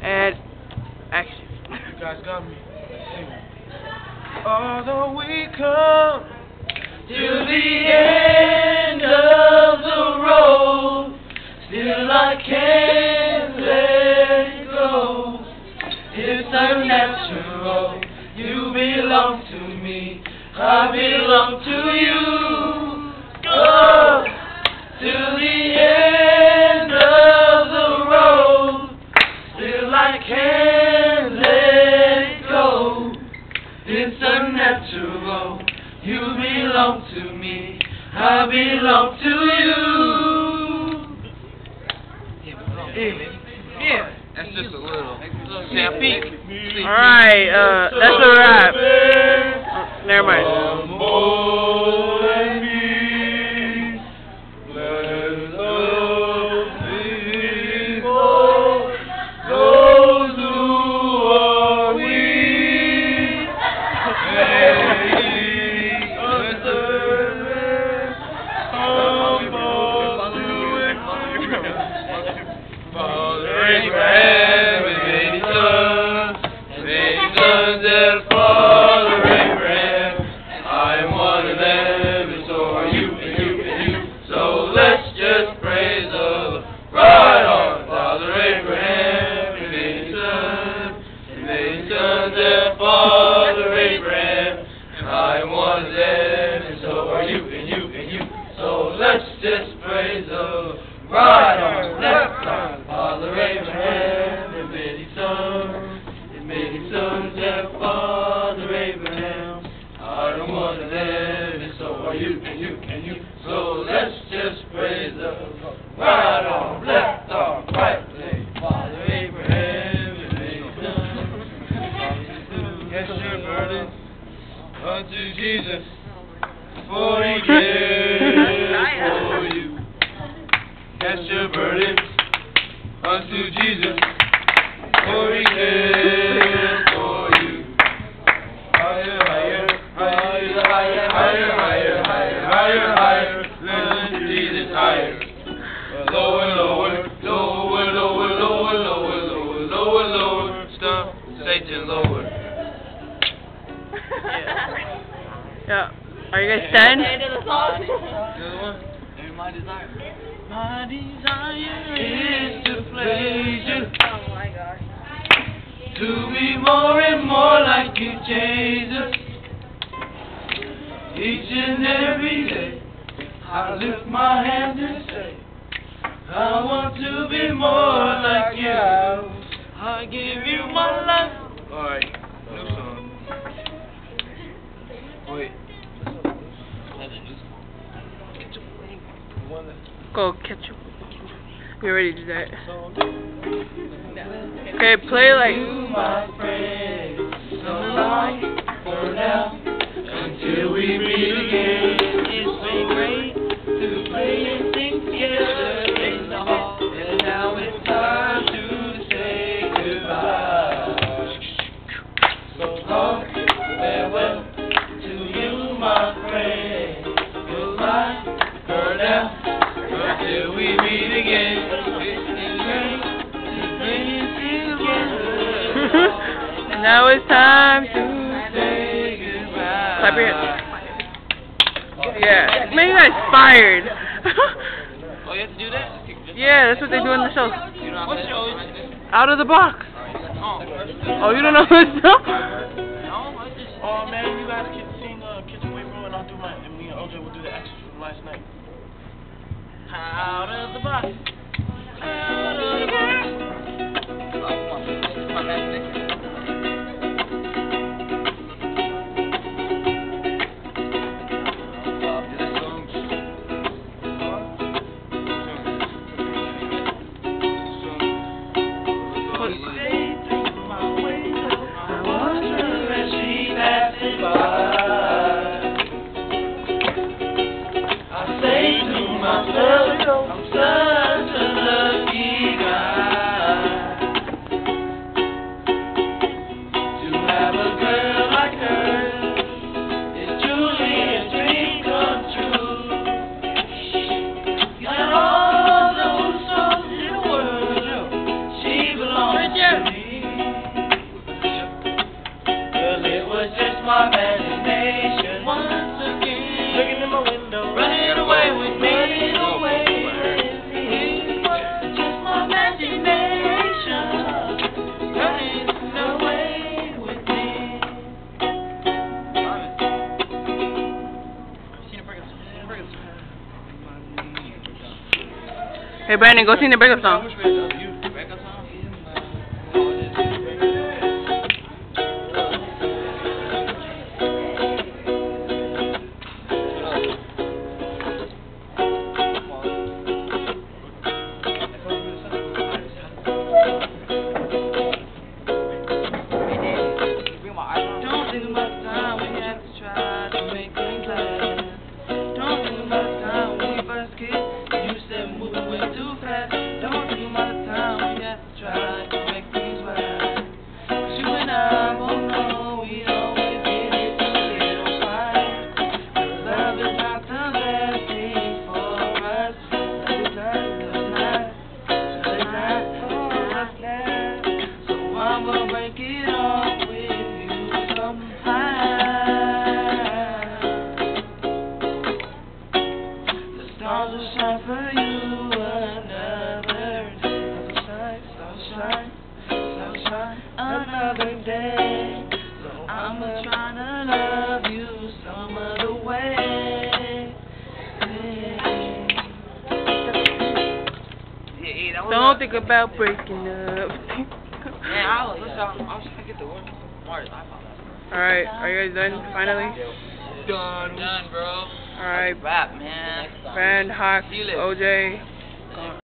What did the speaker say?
And action. You guys got me. Although we come to the end of the road, still I can't let it go. It's unnatural. You belong to me. I belong to you. Oh, till the end of the road, still I can't let it go. It's unnatural. You belong to me. I belong to you. Yeah. That's just a little sneak. Alright, that's a wrap. Never mind. Let's just praise the right arm, left arm, Father Abraham, and many sons have Father Abraham. I don't want to live, and so are you, and you, and you. So let's just praise the right arm, left arm, right leg, Father Abraham, and many sons. Yes, your burden unto Jesus, for He cares for you. Cast your burdens unto Jesus, for He cares for you. Higher, higher, higher, higher, higher, higher, higher, higher, higher. Lift Jesus higher. Lower, lower, lower, lower, lower, lower, lower, lower, lower. Stop, Satan, lower. Yeah. Are you guys stand? My desire. My desire is to please you. Oh my gosh. To be more and more like you, Jesus. Each and every day, I lift my hands and say, I want to be more like you. I give you my life. Alright, new song. Wait. Go catch up. We already did that. Okay, play like. My friend, so long for now, until we meet again. It's so great to play and sing together in the hall, and now it's time to say goodbye. So long, farewell to you, my friend. Goodbye for now, until we meet again. It's great to play and sing together. Now it's time to Say goodbye. clap your hands. Yeah, man, you guys fired. Oh, you have to do that? Yeah, that's what they do in the show. What show is it? Out of the box. Oh. Oh, you don't know this show? No, I just... Oh man, you guys can sing Kitchen Wave Bro, and I'll do my, and me and OJ will do the extras from last night. Out of the box. Out of the box. My imagination. I'm such a lucky guy. my imagination once again. Looking in my window, running away with me. Running away with me. Just my imagination running away with me. Hey Brandon, go sing the breakup song. Breakup song? Don't think about the time when you have to try to make things last. Don't think about the time when we first kissed. You said moving way too fast. Don't think about the time when you have to try to make things right. 'Cause you and I both know we always get into a little fight. 'Cause love is not the best thing for us. Love is not for us now. So I'm gonna break it off with you somehow. The stars will shine for you another day. Stars shine another day. So I'ma try to love you some other way. Don't think about breaking up. Man, I was trying to get the word. Marty, I apologize. Alright, are you guys done finally? Done, bro. Alright, Rap, man. Brand, Hawk, See you later. OJ.